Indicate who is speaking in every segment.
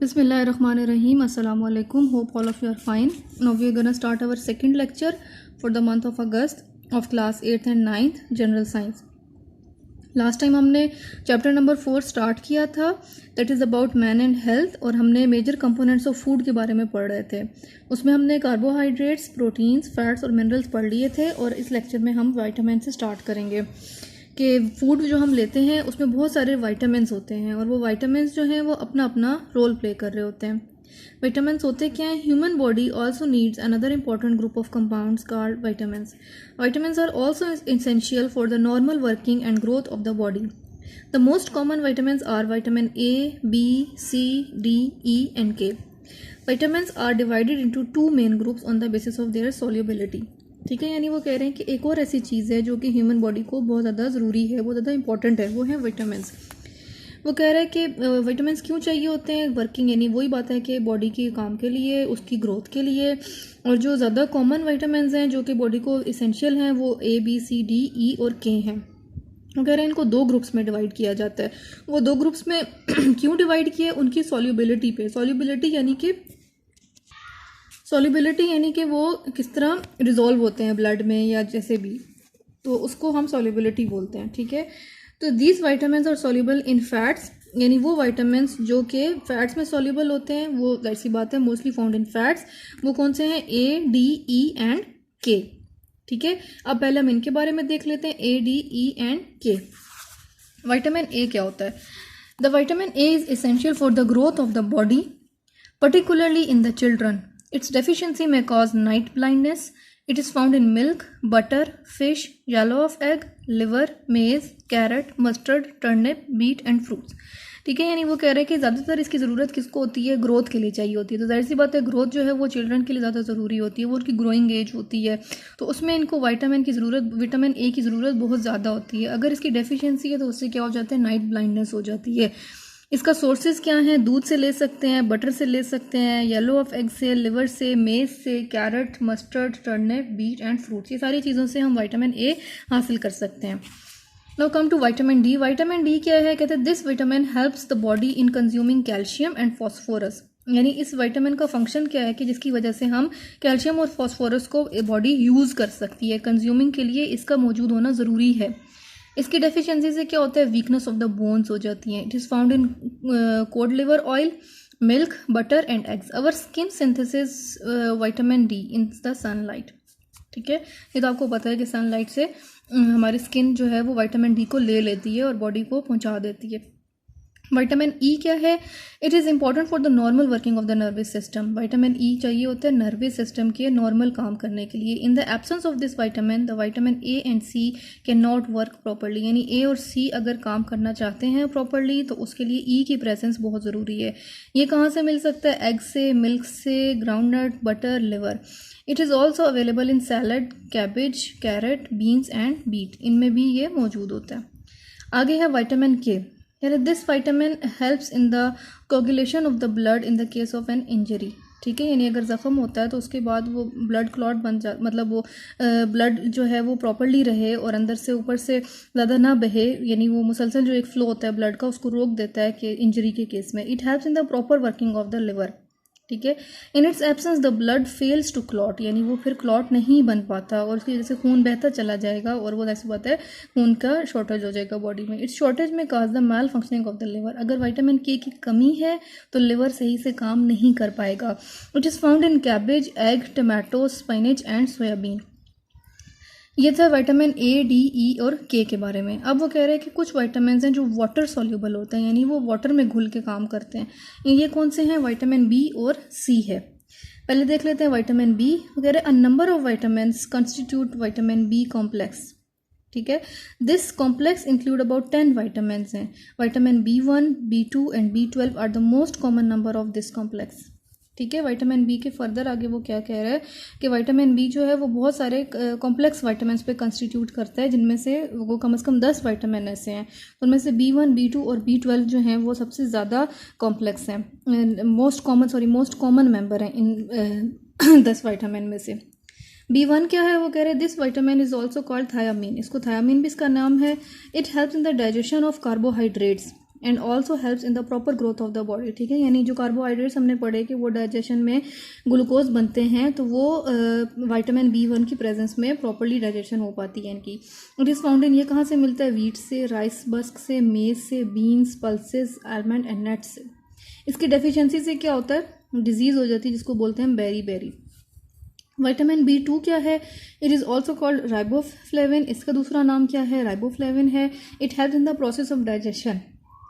Speaker 1: Bismillahirrahmanirrahim. Assalamu alaikum. Hope all of you are fine. Now we are going to start our second lecture for the month of August of class 8th and 9th General Science. Last time हमने chapter number 4 start किया था, that is about man and health, और हमने major components of food के बारे में पढ़ रहे थे. उसमें हमने कार्बोहाइड्रेट्स, प्रोटीन्स, फैट्स और मिनरल्स पढ़ लिए थे, और इस लेक्चर में हम विटामिन से स्टार्ट करेंगे कि फूड जो हम लेते हैं उसमें बहुत सारे विटामिन्स होते हैं, और वो विटामिन्स जो हैं वो अपना अपना रोल प्ले कर रहे होते हैं. विटामिन्स होते क्या हैं? Human body also needs another important group of compounds called vitamins. Vitamins are also essential for the normal working and growth of the body. The most common vitamins are vitamin A, B, C, D, E and K. Vitamins are divided into two main groups on the basis of their solubility. ठीक है, यानी वो कह रहे हैं कि एक और ऐसी चीज़ है जो कि ह्यूमन बॉडी को बहुत ज़्यादा ज़रूरी है, बहुत ज़्यादा इंपॉर्टेंट है, वो है विटामिन्स. वो कह रहा है कि विटामिन्स क्यों चाहिए होते हैं वर्किंग, यानी वही बात है कि बॉडी के काम के लिए, उसकी ग्रोथ के लिए. और जो ज़्यादा कॉमन विटामिन्स हैं जो कि बॉडी को इसेंशियल हैं वो A, B, C, D, E और K हैं. वो कह रहे हैं इनको दो ग्रुप्स में डिवाइड किया जाता है. वो दो ग्रुप्स में क्यों डिवाइड किया? उनकी सॉल्युबिलिटी पे. सॉल्युबिलिटी यानी कि वो किस तरह रिजॉल्व होते हैं ब्लड में या जैसे भी, तो उसको हम सॉल्युबिलिटी बोलते हैं. ठीक है, तो these vitamins are soluble in fats, यानी वो विटामिन्स जो कि फैट्स में सॉल्युबल होते हैं, वो ऐसी बात है मोस्टली फाउंड इन फैट्स. वो कौन से हैं? A, D, E and K. ठीक है, अब पहले हम इनके बारे में देख लेते हैं, A, D, E and K. Vitamin A क्या होता है? The vitamin A is essential for the growth of the body, particularly in the children. Its deficiency may cause night blindness. It is found in milk, butter, fish, yellow of egg, liver, maize, carrot, mustard, turnip, beet and fruits. ठीक है, यानी वो कह रहे हैं कि ज़्यादातर इसकी ज़रूरत किसको होती है? ग्रोथ के लिए चाहिए होती है. तो जाहिर सी बात है ग्रोथ जो है वो चिल्ड्रन के लिए ज़्यादा ज़रूरी होती है, वो उनकी ग्रोइंग एज होती है, तो उसमें इनको विटामिन A की ज़रूरत बहुत ज़्यादा होती है. अगर इसकी डेफिशिएंसी है तो उससे क्या हो जाता है? नाइट ब्लाइंडनेस हो जाती है. इसका सोर्सेज क्या हैं? दूध से ले सकते हैं, बटर से ले सकते हैं, येलो ऑफ एग से, लिवर से, मेज से, carrot, mustard, turnip, beet and fruits. ये सारी चीज़ों से हम विटामिन A हासिल कर सकते हैं. Now come to vitamin D. Vitamin D क्या है? कहते हैं this vitamin helps the body in consuming calcium and phosphorus. यानी इस विटामिन का फंक्शन क्या है कि जिसकी वजह से हम कैल्शियम और फॉस्फोरस को बॉडी यूज़ कर सकती है. कंज्यूमिंग के लिए इसका मौजूद होना ज़रूरी है. इसकी डेफिशिएंसी से क्या होता है? वीकनेस ऑफ द बोन्स हो जाती हैं. It is found in code liver oil, milk, butter and eggs. Our skin synthesis vitamin D in the sunlight. ठीक है, ये तो आपको पता है कि सनलाइट से हमारी स्किन जो है वो विटामिन D को ले लेती है और बॉडी को पहुंचा देती है. विटामिन E क्या है? It is important for the normal working of the nervous system. Vitamin E चाहिए होता है नर्वस सिस्टम के नॉर्मल काम करने के लिए. In the absence of this vitamin the vitamin A and C can not work properly. यानी A और C अगर काम करना चाहते हैं प्रॉपरली तो उसके लिए E की प्रेजेंस बहुत ज़रूरी है. ये कहाँ से मिल सकता है? एग से, मिल्क से, groundnut, butter, liver. It is also available in salad, cabbage, carrot, beans and beet. इनमें भी ये मौजूद होता है. आगे है विटामिन K. यानी this vitamin helps in the coagulation of the blood in the case of an injury. ठीक है, यानी अगर ज़ख्म होता है तो उसके बाद वो ब्लड क्लॉट मतलब वो ब्लड जो है वो प्रॉपरली रहे और अंदर से ऊपर से ज़्यादा ना बहे, यानी वो मुसलसल जो एक फ़्लो होता है ब्लड का उसको रोक देता है कि इंजरी के केस में. It helps in the proper working of the liver. ठीक है, in its absence the blood fails to clot, यानी वो फिर क्लॉट नहीं बन पाता और उसकी वजह से खून बहता चला जाएगा और वो ऐसी बात है खून का शॉर्टेज हो जाएगा बॉडी में. इट्स शॉर्टेज में cause the malfunctioning of the liver. अगर विटामिन K की कमी है तो लिवर सही से काम नहीं कर पाएगा. It is found in cabbage, egg, tomato, spinach and soybean. ये था विटामिन A, D, E और K के बारे में. अब वो कह रहे हैं कि कुछ विटामिन हैं जो वाटर सॉल्युबल होते हैं, यानी वो वाटर में घुल के काम करते हैं. ये कौन से हैं? विटामिन B और C है. पहले देख लेते हैं विटामिन B. वो कह रहे हैं a number of vitamins constitute vitamin B complex. ठीक है, this complex include about 10 vitamins हैं. Vitamin B1, B2 and B12 are the most common number of this complex. ठीक है, विटामिन B के फर्दर आगे वो क्या कह रहा है कि विटामिन B जो है वो बहुत सारे कॉम्प्लेक्स विटामिन्स पे कंस्टिट्यूट करता है, जिनमें से वो कम से कम 10 विटामिन ऐसे हैं. उनमें से B1, B2 और B12 जो हैं वो सबसे ज़्यादा कॉम्प्लेक्स हैं, मोस्ट कॉमन मेंबर हैं इन 10 विटामिन में से. B1 क्या है? वो कह रहे हैं this vitamin is also called thiamine. इसको थायामीन भी इसका नाम है. It helps in the digestion of carbohydrates. And also helps in the proper growth of the body, ठीक है। यानी जो कार्बोहाइड्रेट्स हमने पढ़े कि वो डाइजेशन में ग्लूकोज बनते हैं, तो वो विटामिन B1 की प्रेजेंस में प्रॉपरली डाइजेशन हो पाती है इनकी। इट इज़ फाउंड इन, ये कहाँ से मिलता है? व्हीट से, राइस बस्क से, मेज से, beans, pulses, almond and nuts से। इसकी डेफिशिएंसी से क्या होता है? डिजीज़ हो जाती है जिसको बोलते हैं बेरी बेरी। विटामिन B2 क्या है? It is also called riboflavin. इसका दूसरा नाम क्या है? राइबोफ्लेविन है। It help in the process of digestion,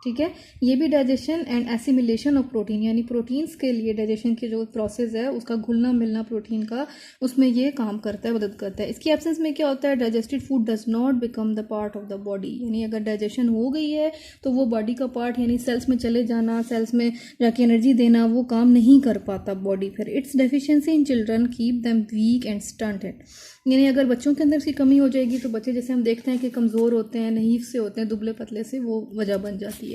Speaker 1: ठीक है। ये भी digestion and assimilation of protein, यानी प्रोटीन्स के लिए डाइजेशन की जो प्रोसेस है उसका घुलना मिलना प्रोटीन का, उसमें ये काम करता है, मदद करता है। इसकी एब्सेंस में क्या होता है? Digested food does not become the part of the body, यानी अगर डाइजेशन हो गई है तो वो बॉडी का पार्ट, यानी सेल्स में चले जाना, सेल्स में जाके एनर्जी देना, वो काम नहीं कर पाता बॉडी। फिर its deficiency in children keep them weak and stunted, यानी अगर बच्चों के अंदर इसकी कमी हो जाएगी तो बच्चे जैसे हम देखते हैं कि कमज़ोर होते हैं, नहीफ से होते हैं, दुबले पतले से, वो वजह बन जाती है।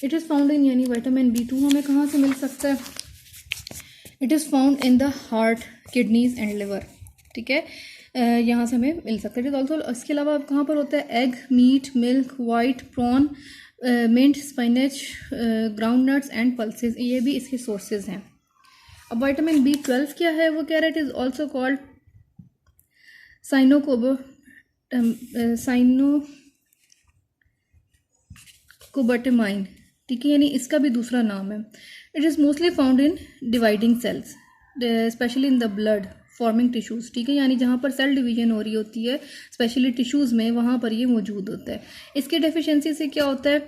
Speaker 1: इट इज़ फाउंड इन, यानी विटामिन B2 हमें कहाँ से मिल सकता है? It is found in the heart, kidneys and liver, ठीक है। यहाँ से हमें मिल सकता है। इट इज़ ऑल्सो, इसके अलावा कहाँ पर होता है? Egg, meat, milk, wheat, prawn, mint, spinach, groundnuts and pulses, ये भी इसके सोर्सेज हैं। अब विटामिन B12 क्या है? वो कह रहे हैं इट इज़ ऑल्सो कॉल्ड साइनोकोबाटामाइन, ठीक है, यानी इसका भी दूसरा नाम है। It is mostly found in dividing cells, specially in the blood forming tissues, ठीक है, यानी जहाँ पर सेल डिवीजन हो रही होती है स्पेशली टिश्यूज़ में, वहाँ पर ये मौजूद होता है। इसके डेफिशिएंसी से क्या होता है?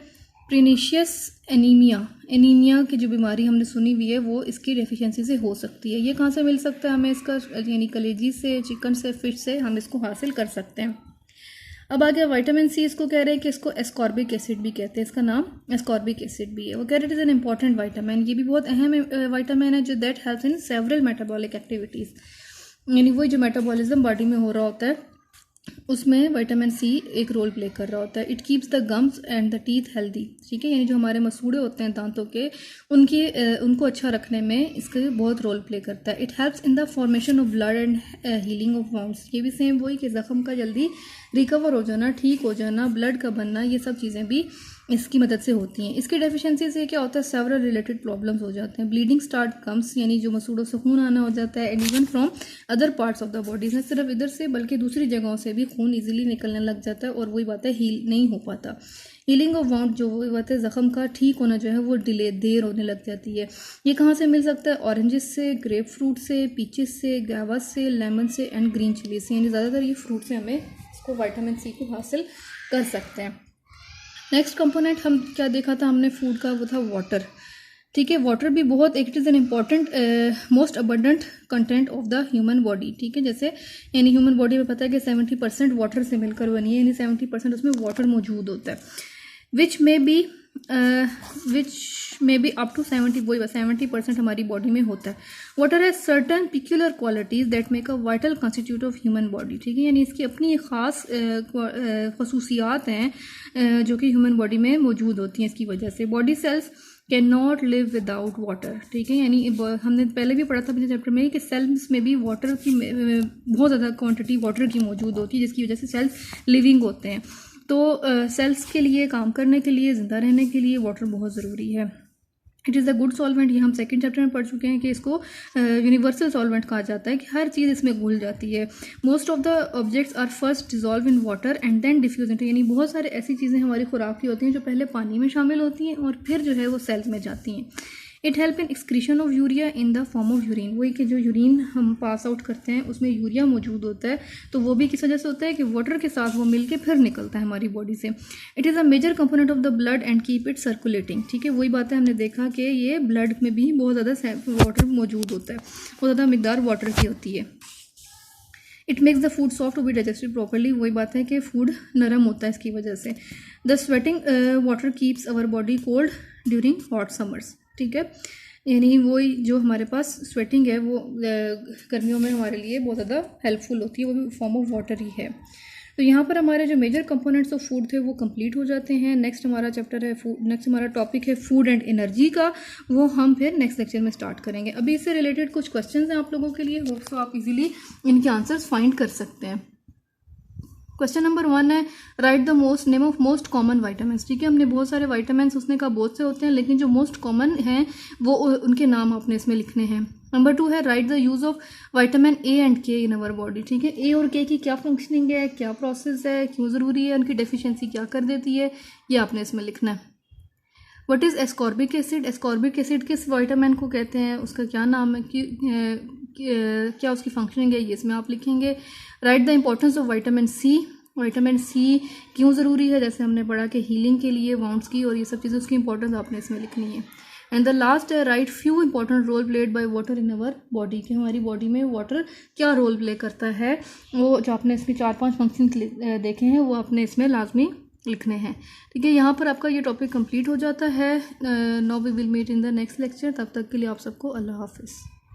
Speaker 1: प्रीनिशियस एनीमिया की जो बीमारी हमने सुनी हुई है वो इसकी डेफिशिएंसी से हो सकती है। ये कहाँ से मिल सकता है हमें? इसका यानी कलेजी से, चिकन से, फिश से हम इसको हासिल कर सकते हैं। अब आ गया विटामिन C, इसको कह रहे हैं कि इसको एस्कॉर्बिक एसिड भी कहते हैं, इसका नाम एस्कॉर्बिक एसिड भी है। वो कह रहे हैं it is an important vitamin, ये भी बहुत अहम विटामिन है जो that helps in several metabolic activities, यानी वही जो मेटाबॉलिज्म बॉडी में हो रहा होता है उसमें विटामिन C एक रोल प्ले कर रहा होता है। It keeps the gums and the teeth healthy, ठीक है, यानी जो हमारे मसूड़े होते हैं दांतों के, उनको अच्छा रखने में इसका बहुत रोल प्ले करता है। It helps in the formation of blood and healing of wounds, ये भी सेम वही कि ज़ख्म का जल्दी रिकवर हो जाना, ठीक हो जाना, ब्लड का बनना, ये सब चीज़ें भी इसकी मदद से होती हैं। इसकी डेफिशिएंसी से क्या होता है? सेवरल रिलेटेड प्रॉब्लम्स हो जाते हैं। ब्लीडिंग स्टार्ट कम्स, यानी जो मसूड़ों से खून आना हो जाता है, and even from other parts of the body, न सिर्फ इधर से बल्कि दूसरी जगहों से भी खून इजीली निकलने लग जाता है, और वही बात है हील नहीं हो पाता। हीलिंग ऑफ वाउंड, जो वही बात है ज़ख्म का ठीक होना जो है वो देर होने लग जाती है। ये कहाँ से मिल सकता है? ऑरेंजेस से, ग्रेप फ्रूट से, पीचेस से, गावा से, लेमन से एंड ग्रीन चिली से, यानी ज़्यादातर ये फ्रूट से हमें इसको विटामिन C को हासिल कर सकते हैं। नेक्स्ट कंपोनेंट हम क्या देखा था हमने फूड का? वो था वाटर, ठीक है। वाटर भी बहुत, it is an important most abundant content of the human body, ठीक है। जैसे यानी ह्यूमन बॉडी में पता है कि 70% वाटर से मिलकर बनी है, यानी 70% उसमें वाटर मौजूद होता है, विच में बी अप टू 70% हमारी बॉडी में होता है। Water has certain peculiar qualities that make a vital constitute of human body, ठीक है, यानी इसकी अपनी ख़ास खसूसियात हैं जो कि ह्यूमन बॉडी में मौजूद होती हैं। इसकी वजह से body cells can not live without water, ठीक है, यानी हमने पहले भी पढ़ा था पिछले चैप्टर में कि सेल्स में भी वाटर की बहुत ज़्यादा क्वांटिटी वाटर की मौजूद होती है, जिसकी वजह से सेल्स लिविंग होते हैं। तो सेल्स के लिए, काम करने के लिए, ज़िंदा रहने के लिए वाटर बहुत ज़रूरी है। It is a good solvent, ये हम सेकंड चैप्टर में पढ़ चुके हैं कि इसको यूनिवर्सल सॉल्वेंट कहा जाता है, कि हर चीज़ इसमें घुल जाती है। Most of the objects are first dissolve in water and then diffuse into, यानी बहुत सारे ऐसी चीज़ें हमारी खुराक की होती हैं जो पहले पानी में शामिल होती हैं और फिर जो है वो सेल्स में जाती हैं। It help in excretion of urea in the form of urine, वही कि जो यूरिन हम पास आउट करते हैं उसमें यूरिया मौजूद होता है, तो वो भी किस वजह से होता है कि वाटर के साथ वो मिलके फिर निकलता है हमारी बॉडी से। It is a major component of the blood and keep it circulating, ठीक है, वही बात है, हमने देखा कि ये ब्लड में भी बहुत ज़्यादा वाटर मौजूद होता है, बहुत ज़्यादा मिकदार वाटर की होती है। It makes the food soft to be digested properly, वही बात है कि फूड नरम होता है इसकी वजह से। The sweating water keeps our body cold during hot summers, ठीक है, यानी वही जो हमारे पास स्वेटिंग है वो गर्मियों में हमारे लिए बहुत ज़्यादा हेल्पफुल होती है, वो भी फॉर्म ऑफ वाटर ही है। तो यहाँ पर हमारे जो मेजर कंपोनेंट्स ऑफ फूड थे वो कंप्लीट हो जाते हैं। नेक्स्ट हमारा चैप्टर है नेक्स्ट हमारा टॉपिक है फूड एंड एनर्जी का, वो हम फिर नेक्स्ट लेक्चर में स्टार्ट करेंगे। अभी इससे रिलेटेड कुछ क्वेश्चंस हैं आप लोगों के लिए, होप सो आप इजीली इनके आंसर्स फाइंड कर सकते हैं। क्वेश्चन नंबर 1 है right the most name of most common vitamins. ठीक है, हमने बहुत सारे वाइटामिन्स उसने कहा बहुत से होते हैं, लेकिन जो मोस्ट कॉमन हैं वो उनके नाम आपने इसमें लिखने हैं। नंबर 2 है right the use of vitamin A and के इन अवर बॉडी। ठीक है, ए और के की क्या फंक्शनिंग है, क्या प्रोसेस है, क्यों ज़रूरी है, उनकी डेफिशिएंसी क्या कर देती है, ये आपने इसमें लिखना है। What is ascorbic acid, ascorbic acid किस विटामिन को कहते हैं, उसका क्या नाम है, क्या उसकी फंक्शनिंग है, ये इसमें आप लिखेंगे। Write the importance of vitamin C, vitamin C क्यों ज़रूरी है, जैसे हमने पढ़ा कि हीलिंग के लिए, वाउंड्स की और ये सब चीज़ें, उसकी इंपॉर्टेंस आपने इसमें लिखनी है। एंड द लास्ट है write few important role played by water in our body, कि हमारी बॉडी में वाटर क्या रोल प्ले करता है, वो जो आपने इसमें 4-5 फंक्शन देखे हैं वो आपने इसमें लाजमी लिखने हैं। ठीक है, यहाँ पर आपका ये टॉपिक कंप्लीट हो जाता है। Now we will meet in the next lecture. तब तक के लिए आप सबको अल्लाह हाफिज़।